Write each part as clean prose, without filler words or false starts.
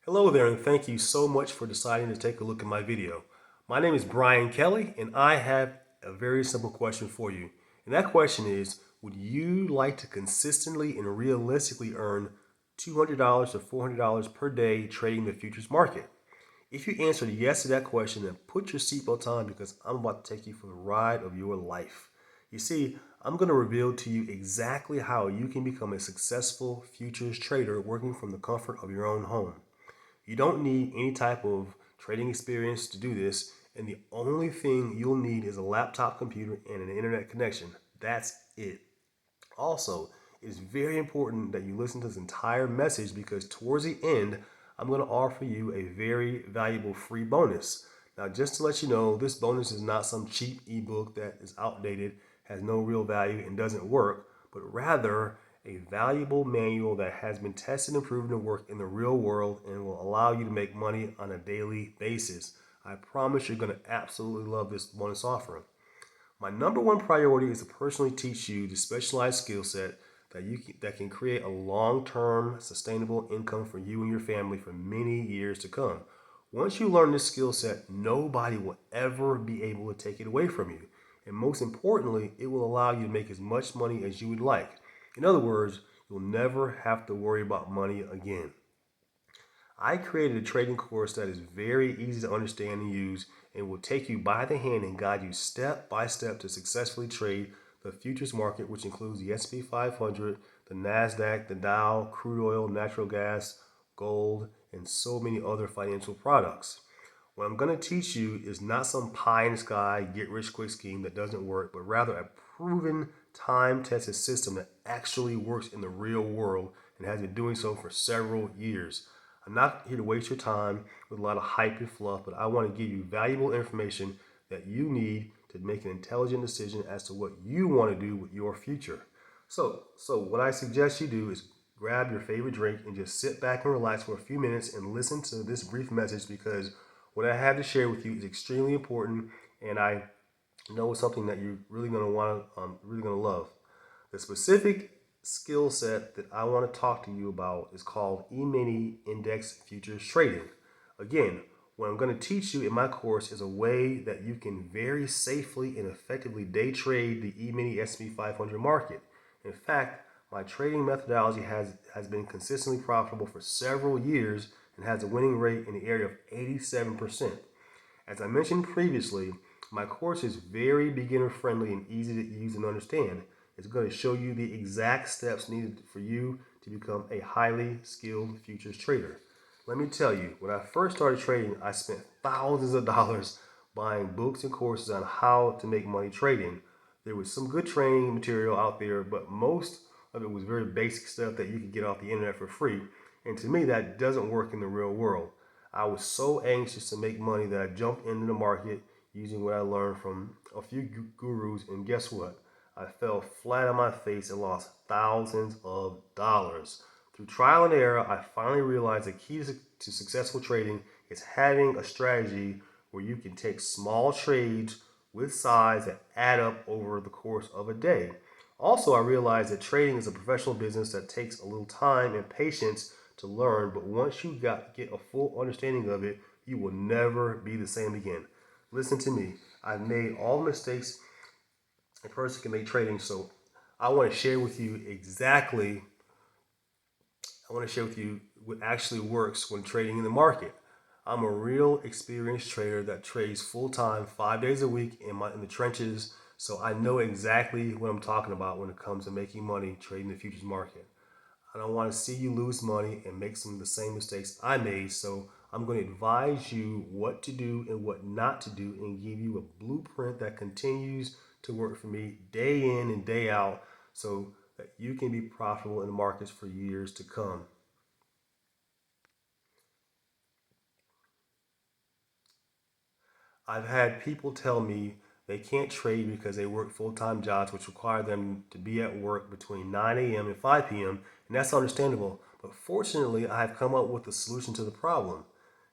Hello there, and thank you so much for deciding to take a look at my video. My name is Brian Kelly, and I have a very simple question for you. And that question is, would you like to consistently and realistically earn $200 to $400 per day trading the futures market? If you answered yes to that question, then put your seatbelt on because I'm about to take you for the ride of your life. You see, I'm going to reveal to you exactly how you can become a successful futures trader working from the comfort of your own home. You don't need any type of trading experience to do this, and the only thing you'll need is a laptop computer and an internet connection. That's it. Also, it's very important that you listen to this entire message because towards the end, I'm going to offer you a very valuable free bonus. Now, just to let you know, this bonus is not some cheap ebook that is outdated, has no real value, and doesn't work, but rather a valuable manual that has been tested and proven to work in the real world and will allow you to make money on a daily basis. I promise you're going to absolutely love this bonus offering. My number one priority is to personally teach you the specialized skill set that can create a long-term sustainable income for you and your family for many years to come. Once you learn this skill set, nobody will ever be able to take it away from you. And most importantly, it will allow you to make as much money as you would like. In other words, you'll never have to worry about money again. I created a trading course that is very easy to understand and use and will take you by the hand and guide you step by step to successfully trade the futures market, which includes the S&P 500, the NASDAQ, the Dow, crude oil, natural gas, gold, and so many other financial products. What I'm going to teach you is not some pie in the sky, get rich quick scheme that doesn't work, but rather a proven, time tested system that actually works in the real world and has been doing so for several years. I'm not here to waste your time with a lot of hype and fluff, but I want to give you valuable information that you need to make an intelligent decision as to what you want to do with your future. So what I suggest you do is grab your favorite drink and just sit back and relax for a few minutes and listen to this brief message because what I have to share with you is extremely important, and I know it's something that you're really going to really going to love. The specific skill set that I want to talk to you about is called E-mini Index Futures Trading. Again, what I'm going to teach you in my course is a way that you can very safely and effectively day trade the E-mini S&P 500 market. In fact, my trading methodology has been consistently profitable for several years and has a winning rate in the area of 87%. As I mentioned previously, my course is very beginner friendly and easy to use and understand. It's going to show you the exact steps needed for you to become a highly skilled futures trader. Let me tell you, when I first started trading, I spent thousands of dollars buying books and courses on how to make money trading. There was some good training material out there, but most of it was very basic stuff that you could get off the internet for free. And to me, that doesn't work in the real world. I was so anxious to make money that I jumped into the market using what I learned from a few gurus, and guess what? I fell flat on my face and lost thousands of dollars. Through trial and error, I finally realized the key to successful trading is having a strategy where you can take small trades with size that add up over the course of a day. Also, I realized that trading is a professional business that takes a little time and patience to learn, but once you get a full understanding of it, you will never be the same again. Listen to me. I've made all the mistakes a person can make trading, so I want to share with you exactly I want to share with you what actually works when trading in the market. I'm a real experienced trader that trades full time, 5 days a week in the trenches, so I know exactly what I'm talking about when it comes to making money trading the futures market. I don't want to see you lose money and make some of the same mistakes I made. So I'm going to advise you what to do and what not to do and give you a blueprint that continues to work for me day in and day out so that you can be profitable in the markets for years to come. I've had people tell me they can't trade because they work full time jobs, which require them to be at work between 9 a.m. and 5 p.m., and that's understandable. But fortunately, I've come up with a solution to the problem.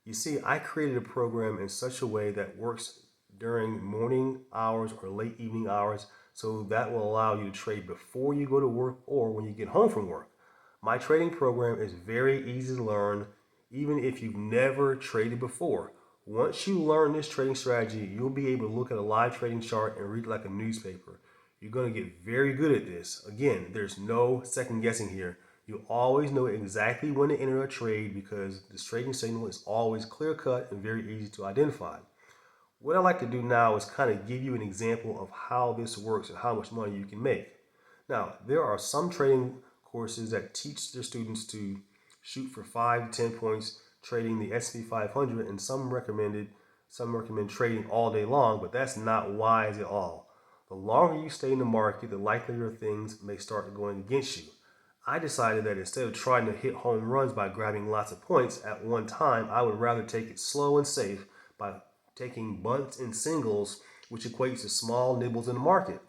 You see, I created a program in such a way that works during morning hours or late evening hours, so that will allow you to trade before you go to work or when you get home from work. My trading program is very easy to learn. even if you've never traded before. Once you learn this trading strategy, you'll be able to look at a live trading chart and read it like a newspaper. You're going to get very good at this. Again, there's no second guessing here. You always know exactly when to enter a trade because this trading signal is always clear cut and very easy to identify. What I like to do now is kind of give you an example of how this works and how much money you can make. Now, there are some trading courses that teach their students to shoot for 5 to 10 points trading the S&P 500, and some recommend trading all day long, but that's not wise at all. The longer you stay in the market, the likelier things may start going against you. I decided that instead of trying to hit home runs by grabbing lots of points at one time, I would rather take it slow and safe by taking bunts and singles, which equates to small nibbles in the market.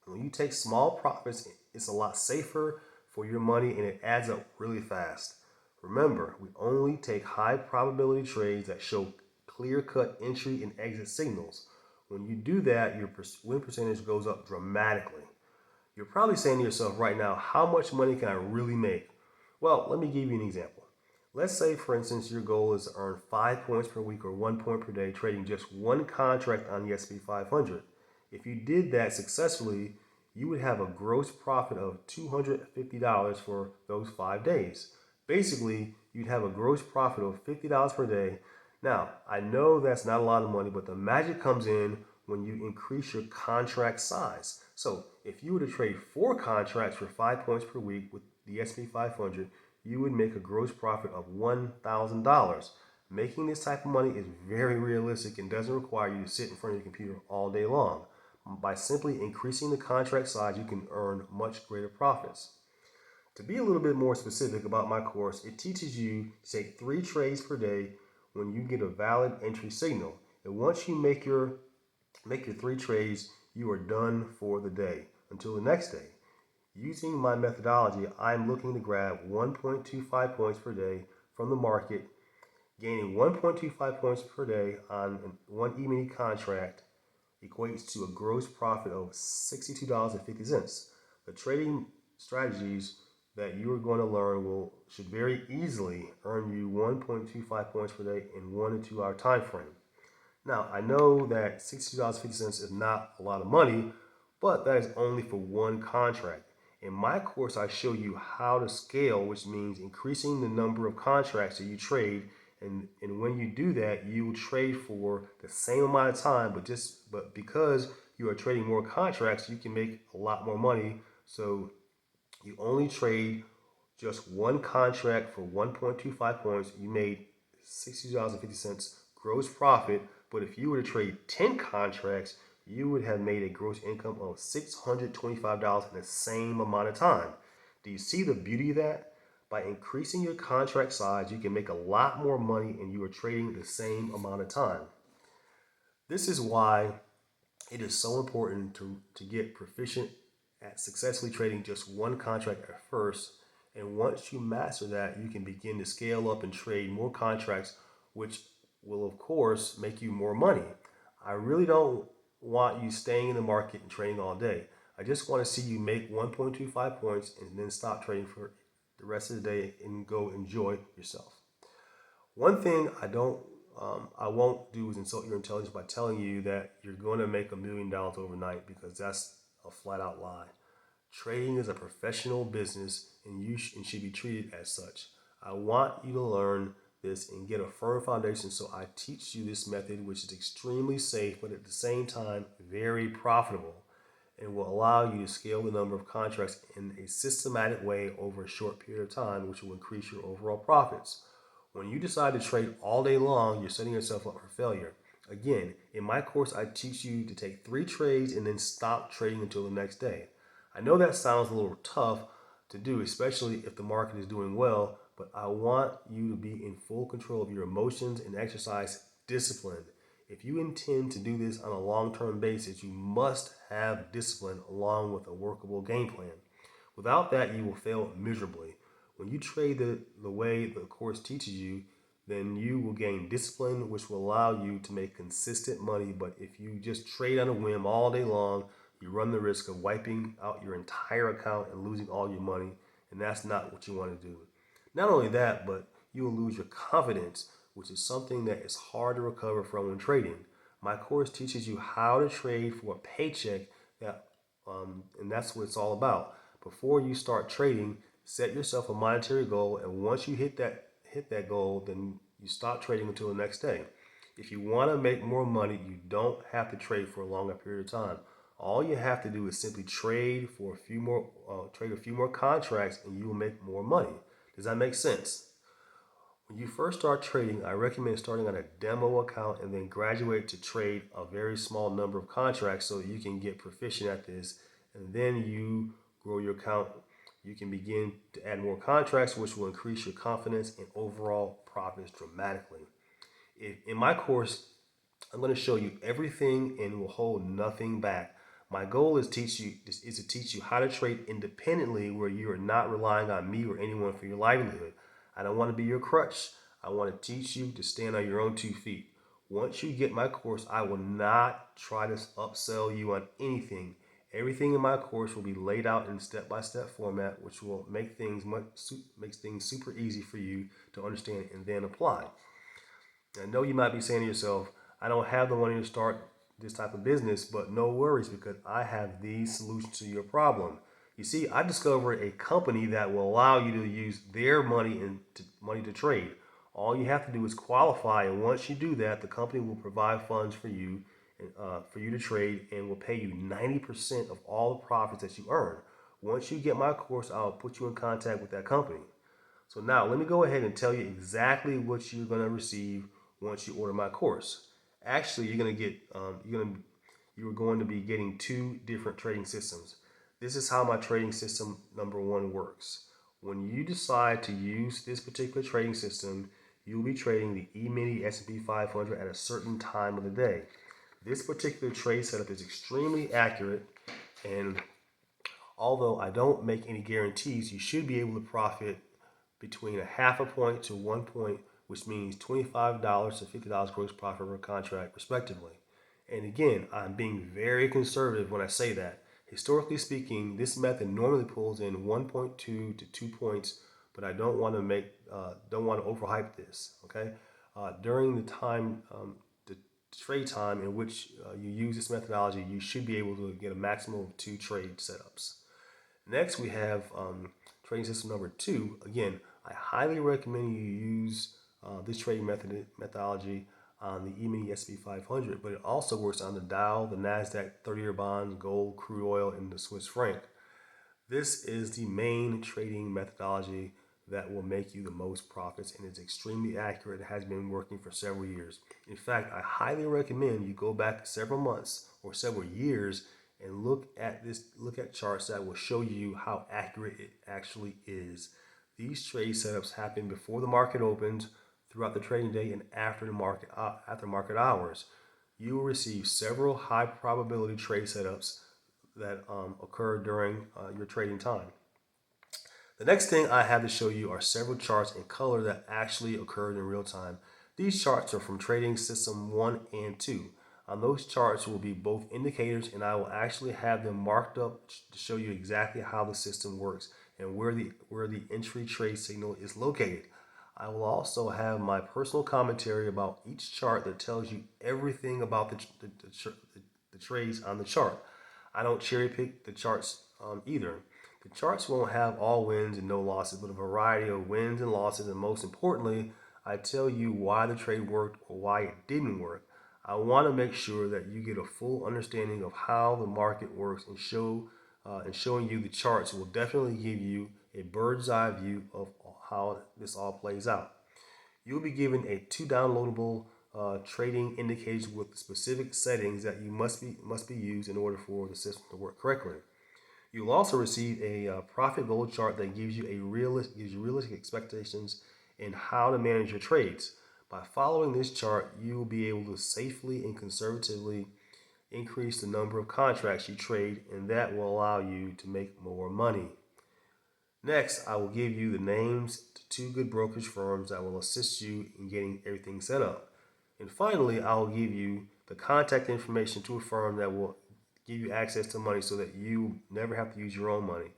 When you take small profits, it's a lot safer for your money and it adds up really fast. Remember, we only take high probability trades that show clear cut entry and exit signals. When you do that, your win percentage goes up dramatically. You're probably saying to yourself right now, how much money can I really make? Well, let me give you an example. Let's say, for instance, your goal is to earn 5 points per week or 1 point per day trading just one contract on the S&P 500. If you did that successfully, you would have a gross profit of $250 for those 5 days. Basically, you'd have a gross profit of $50 per day. Now, I know that's not a lot of money, but the magic comes in when you increase your contract size. So, if you were to trade 4 contracts for 5 points per week with the S&P 500, you would make a gross profit of $1,000. Making this type of money is very realistic and doesn't require you to sit in front of your computer all day long. By simply increasing the contract size, you can earn much greater profits. To be a little bit more specific about my course, it teaches you to take 3 trades per day when you get a valid entry signal. And once you make your 3 trades, you are done for the day until the next day. Using my methodology, I'm looking to grab 1.25 points per day from the market. Gaining 1.25 points per day on one E-mini contract equates to a gross profit of $62.50. The trading strategies that you are going to learn should very easily earn you 1.25 points per day in 1 to 2 hour time frame. Now, I know that $62.50 is not a lot of money, but that is only for one contract. In my course, I show you how to scale, which means increasing the number of contracts that you trade. And when you do that, you will trade for the same amount of time, but because you are trading more contracts, you can make a lot more money. So you only trade just one contract for 1.25 points. You made $60.50 gross profit. But if you were to trade 10 contracts, you would have made a gross income of $625 in the same amount of time. Do you see the beauty of that? By increasing your contract size, you can make a lot more money and you are trading the same amount of time. This is why it is so important to get proficient at successfully trading just one contract at first. And once you master that, you can begin to scale up and trade more contracts, which will, of course, make you more money. I really don't want you staying in the market and trading all day. I just want to see you make 1.25 points and then stop trading for the rest of the day and go enjoy yourself. One thing I won't do is insult your intelligence by telling you that you're going to make $1 million overnight because that's a flat out lie. Trading is a professional business and you should be treated as such. I want you to learn this and get a firm foundation, so I teach you this method, which is extremely safe but at the same time very profitable and will allow you to scale the number of contracts in a systematic way over a short period of time, which will increase your overall profits. When you decide to trade all day long, you're setting yourself up for failure. Again, in my course, I teach you to take 3 trades and then stop trading until the next day. I know that sounds a little tough to do, especially if the market is doing well, but I want you to be in full control of your emotions and exercise discipline. If you intend to do this on a long-term basis, you must have discipline along with a workable game plan. Without that, you will fail miserably. When you trade the way the course teaches you, then you will gain discipline, which will allow you to make consistent money. But if you just trade on a whim all day long, you run the risk of wiping out your entire account and losing all your money. And that's not what you want to do. Not only that, but you will lose your confidence, which is something that is hard to recover from when trading. My course teaches you how to trade for a paycheck that, and that's what it's all about. Before you start trading, set yourself a monetary goal, and once you hit that goal, then you stop trading until the next day. If you want to make more money, you don't have to trade for a longer period of time. All you have to do is simply trade a few more contracts, and you will make more money. Does that make sense? When you first start trading, I recommend starting on a demo account and then graduate to trade a very small number of contracts so that you can get proficient at this. And then you grow your account. You can begin to add more contracts, which will increase your confidence and overall profits dramatically. In my course, I'm going to show you everything and will hold nothing back. My goal is to teach you how to trade independently where you are not relying on me or anyone for your livelihood. I don't want to be your crutch. I want to teach you to stand on your own 2 feet. Once you get my course, I will not try to upsell you on anything. Everything in my course will be laid out in step-by-step format, which will makes things super easy for you to understand and then apply. I know you might be saying to yourself, I don't have the money to start this type of business, but no worries because I have these solutions to your problem. You see, I discovered a company that will allow you to use their money to trade. All you have to do is qualify, and once you do that, the company will provide funds for you to trade and will pay you 90% of all the profits that you earn. Once you get my course, I'll put you in contact with that company. So now let me go ahead and tell you exactly what you're going to receive once you order my course. Actually, you're going to be getting two different trading systems. This is how my trading system number one works. When you decide to use this particular trading system, you'll be trading the E-mini S&P 500 at a certain time of the day. This particular trade setup is extremely accurate, and although I don't make any guarantees, you should be able to profit between a half a point to 1 point, which means $25 to $50 gross profit per contract, respectively. And again, I'm being very conservative when I say that. Historically speaking, this method normally pulls in 1.2 to 2 points, but I don't want to overhype this. Okay, during the trade time in which you use this methodology, you should be able to get a maximum of 2 trade setups. Next, we have trading system number two. Again, I highly recommend you use this trading methodology on the E-mini S&P 500, but it also works on the Dow, the Nasdaq 30-year bonds, gold, crude oil, and the Swiss franc. This is the main trading methodology that will make you the most profits, and it's extremely accurate. It has been working for several years. In fact, I highly recommend you go back several months or several years and look at charts that will show you how accurate it actually is. These trade setups happen before the market opens, throughout the trading day, and after market hours. You will receive several high probability trade setups that occur during your trading time. The next thing I have to show you are several charts in color that actually occurred in real time. These charts are from Trading System 1 and 2. On those charts will be both indicators, and I will actually have them marked up to show you exactly how the system works and where the entry trade signal is located. I will also have my personal commentary about each chart that tells you everything about the trades on the chart. I don't cherry pick the charts either. The charts won't have all wins and no losses, but a variety of wins and losses, and most importantly, I tell you why the trade worked or why it didn't work. I want to make sure that you get a full understanding of how the market works, and showing you the charts will definitely give you a bird's eye view of how this all plays out. You'll be given a 2 downloadable trading indicators with specific settings that you must be used in order for the system to work correctly. You'll also receive a profit goal chart that gives you realistic expectations in how to manage your trades. By following this chart, you will be able to safely and conservatively increase the number of contracts you trade, and that will allow you to make more money. Next, I will give you the names to 2 good brokerage firms that will assist you in getting everything set up. And finally, I will give you the contact information to a firm that will give you access to money so that you never have to use your own money.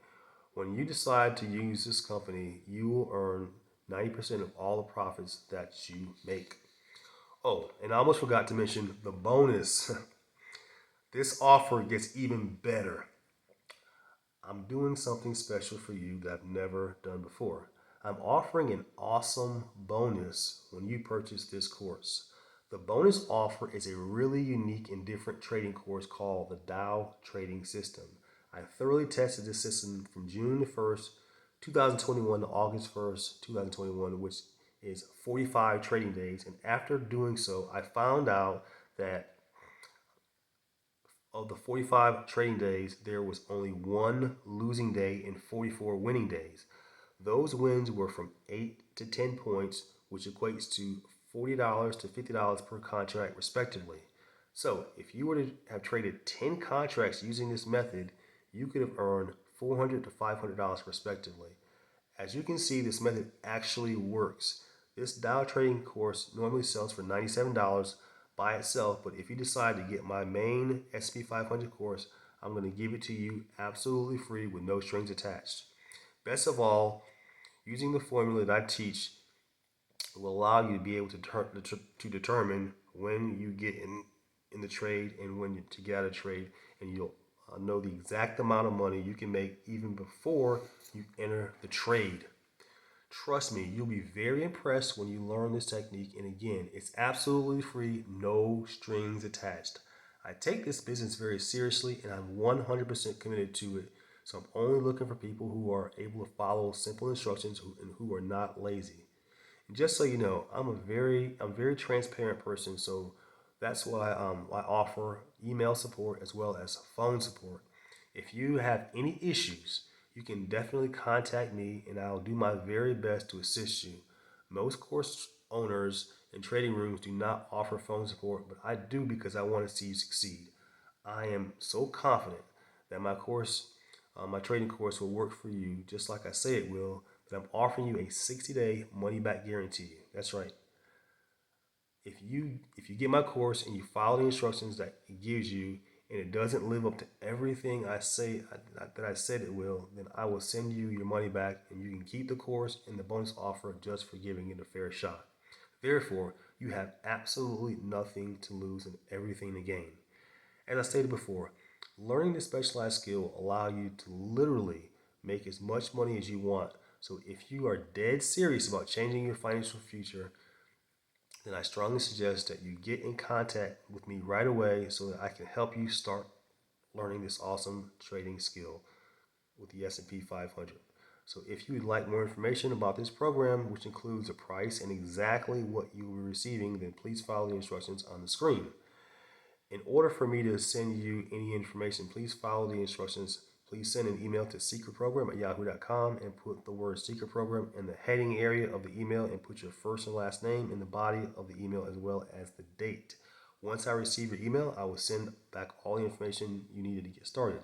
When you decide to use this company, you will earn 90% of all the profits that you make. Oh, and I almost forgot to mention the bonus. This offer gets even better. I'm doing something special for you that I've never done before. I'm offering an awesome bonus when you purchase this course. The bonus offer is a really unique and different trading course called the Dow Trading System. I thoroughly tested this system from June the 1st, 2021 to August 1st, 2021, which is 45 trading days. And after doing so, I found out that of the 45 trading days, there was only one losing day and 44 winning days. Those wins were from 8 to 10 points, which equates to $40 to $50 per contract, respectively. So, if you were to have traded 10 contracts using this method, you could have earned $400 to $500, respectively. As you can see, this method actually works. This Dow trading course normally sells for $97 by itself, but if you decide to get my main SP 500 course, I'm going to give it to you absolutely free with no strings attached. Best of all, using the formula that I teach will allow you to be able to determine when you get in the trade and when to get out of trade, and you'll know the exact amount of money you can make even before you enter the trade. Trust me, you'll be very impressed when you learn this technique. And again, it's absolutely free, no strings attached. I take this business very seriously and I'm 100% committed to it. So I'm only looking for people who are able to follow simple instructions and who are not lazy. And just so you know, I'm very transparent person. So that's why I offer email support as well as phone support. If you have any issues, you can definitely contact me and I'll do my very best to assist you. Most course owners and trading rooms do not offer phone support, but I do because I want to see you succeed. I am so confident that my trading course will work for you just like I say it will, that I'm offering you a 60-day money back guarantee. That's right. If you get my course and you follow the instructions that it gives you and it doesn't live up to everything that I said it will, then I will send you your money back and you can keep the course and the bonus offer just for giving it a fair shot. Therefore, you have absolutely nothing to lose and everything to gain. As I stated before, learning this specialized skill will allow you to literally make as much money as you want. So if you are dead serious about changing your financial future, then I strongly suggest that you get in contact with me right away so that I can help you start learning this awesome trading skill with the S&P 500. So if you would like more information about this program, which includes the price and exactly what you will be receiving, then please follow the instructions on the screen. In order for me to send you any information, please follow the instructions. Please send an email to secretprogram@yahoo.com and put the word secret program in the heading area of the email and put your first and last name in the body of the email as well as the date. Once I receive your email, I will send back all the information you needed to get started.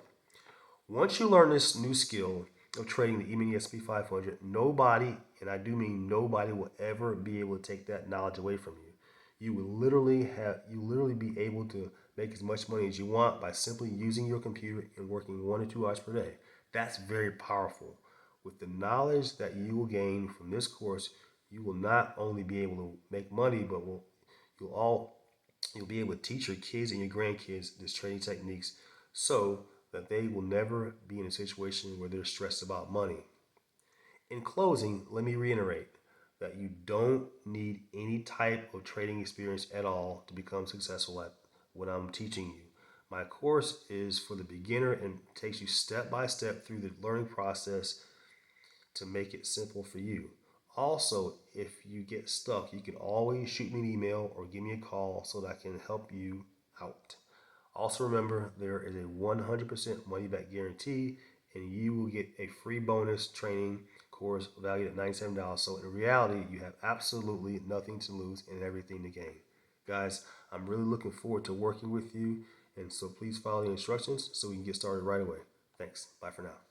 Once you learn this new skill of trading the E-mini SP 500, nobody, and I do mean nobody, will ever be able to take that knowledge away from you. You literally be able to make as much money as you want by simply using your computer and working 1 to 2 hours per day. That's very powerful. With the knowledge that you will gain from this course, you will not only be able to make money, but you'll all you'll be able to teach your kids and your grandkids these trading techniques so that they will never be in a situation where they're stressed about money. In closing, let me reiterate that you don't need any type of trading experience at all to become successful at what I'm teaching you. My course is for the beginner and takes you step by step through the learning process to make it simple for you. Also, if you get stuck, you can always shoot me an email or give me a call so that I can help you out. Also, remember there is a 100% money back guarantee, and you will get a free bonus training course valued at $97. So, in reality, you have absolutely nothing to lose and everything to gain. Guys, I'm really looking forward to working with you, and so please follow the instructions so we can get started right away. Thanks. Bye for now.